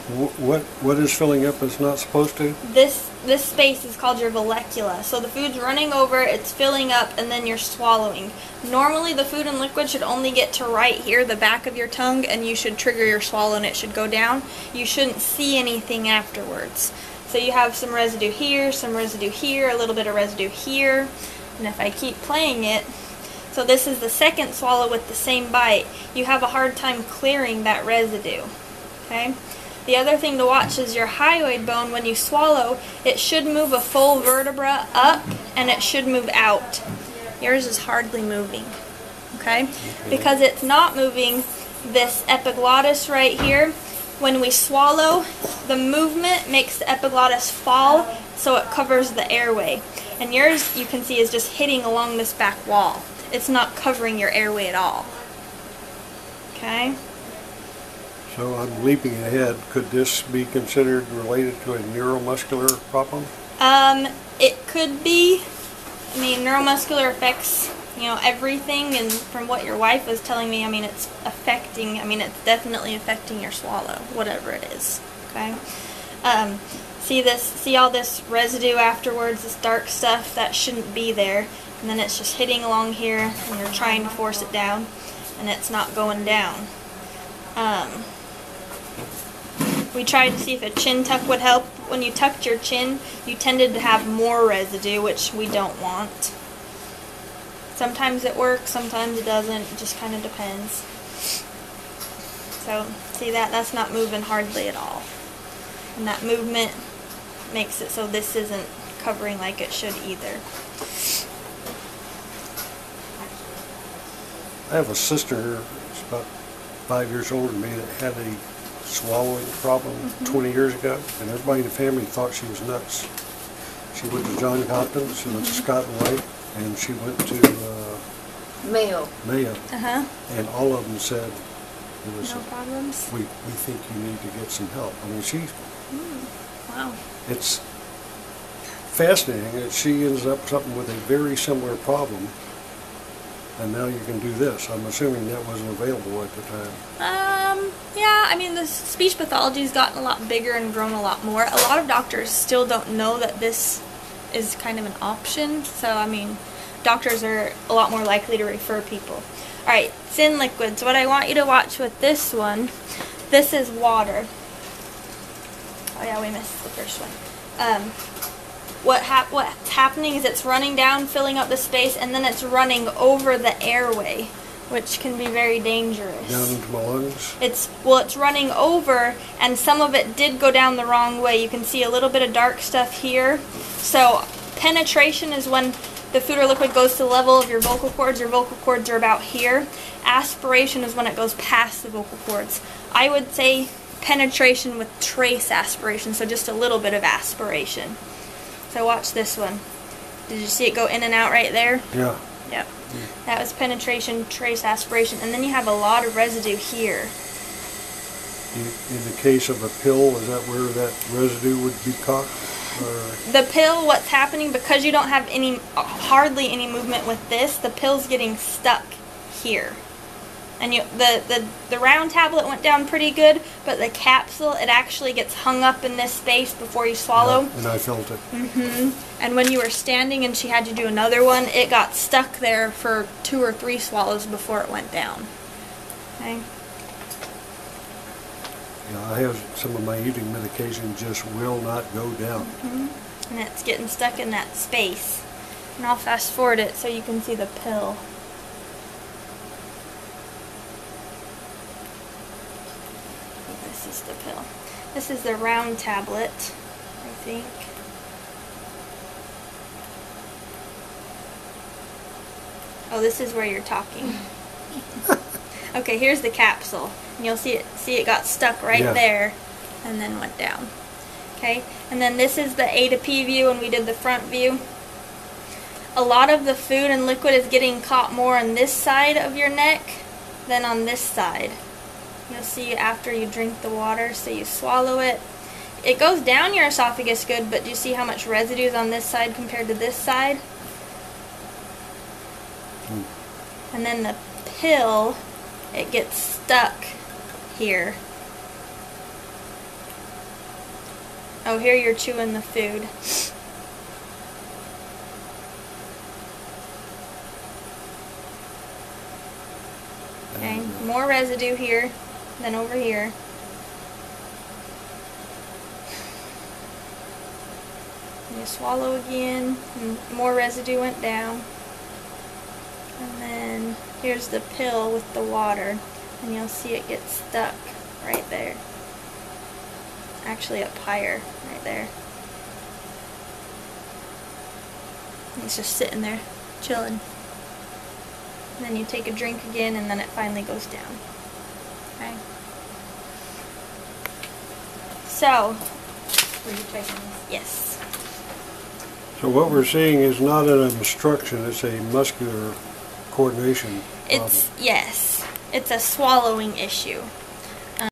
What is filling up is not supposed to? This space is called your vallecula. So the food's running over, it's filling up, and then you're swallowing. Normally the food and liquid should only get to right here, the back of your tongue, and you should trigger your swallow and it should go down. You shouldn't see anything afterwards. So you have some residue here, some residue here, a little bit of residue here. And if I keep playing it, so this is the second swallow with the same bite, you have a hard time clearing that residue. Okay? The other thing to watch is your hyoid bone. When you swallow, it should move a full vertebra up and it should move out. Yours is hardly moving. Okay? Because it's not moving, this epiglottis right here, when we swallow, the movement makes the epiglottis fall so it covers the airway. And yours, you can see, is just hitting along this back wall. It's not covering your airway at all. Okay? So I'm leaping ahead. Could this be considered related to a neuromuscular problem? It could be. I mean, neuromuscular affects, everything, and from what your wife was telling me, it's definitely affecting your swallow, whatever it is. Okay? See all this residue afterwards, this dark stuff that shouldn't be there, and then it's just hitting along here, and you're trying to force it down, and it's not going down. We tried to see if a chin tuck would help. When you tucked your chin, you tended to have more residue, which we don't want. Sometimes it works, sometimes it doesn't. It just kind of depends. So, see that? That's not moving hardly at all. And that movement makes it so this isn't covering like it should either. I have a sister who's about 5 years older than me that had a swallowing problem 20 years ago, and everybody in the family thought she was nuts. She went to Johns Hopkins, she went to Scott and White, and she went to Mayo. And all of them said it was no problems. We think you need to get some help. Wow. It's fascinating that she ends up something with a very similar problem, and now you can do this. I'm assuming that wasn't available at the time. Yeah, the speech pathology's gotten a lot bigger and grown a lot more. A lot of doctors still don't know that this is kind of an option, so doctors are a lot more likely to refer people. Alright, thin liquids. What I want you to watch with this one, this is water. Oh yeah, we missed the first one. What's happening is it's running down, filling up the space, and then it's running over the airway, which can be very dangerous. Down into my lungs? It's running over, and some of it did go down the wrong way. You can see a little bit of dark stuff here. So penetration is when the food or liquid goes to the level of your vocal cords. Your vocal cords are about here. Aspiration is when it goes past the vocal cords. I would say penetration with trace aspiration, so just a little bit of aspiration. So watch this one. Did you see it go in and out right there? Yeah. Yep. That was penetration, trace aspiration, and then you have a lot of residue here. In the case of a pill, is that where that residue would be caught? Or? The pill, what's happening, because you don't have hardly any movement with this, the pill's getting stuck here. And the round tablet went down pretty good, but the capsule, it actually gets hung up in this space before you swallow. Yeah, and I felt it. And when you were standing and she had to do another one, it got stuck there for 2 or 3 swallows before it went down. Okay. Yeah, I have some of my eating medication just will not go down. And it's getting stuck in that space. And I'll fast forward it so you can see the pill. This is the pill. This is the round tablet, I think. Oh, this is where you're talking. Okay, here's the capsule. And you'll see it got stuck right there and then went down. Okay, and then this is the A to P view when we did the front view. A lot of the food and liquid is getting caught more on this side of your neck than on this side. You'll see after you drink the water, so you swallow it. It goes down your esophagus good, but do you see how much residue is on this side compared to this side? And then the pill, it gets stuck here. Oh, here you're chewing the food. Okay, more residue here than over here. And you swallow again, and more residue went down. And then here's the pill with the water, and you'll see it get stuck right there. Actually up higher, right there. And it's just sitting there, chilling. And then you take a drink again, and then it finally goes down. Okay. So, Were you taking this? yes. So what we're seeing is not an obstruction, it's a muscular coordination problem. Yes. It's a swallowing issue.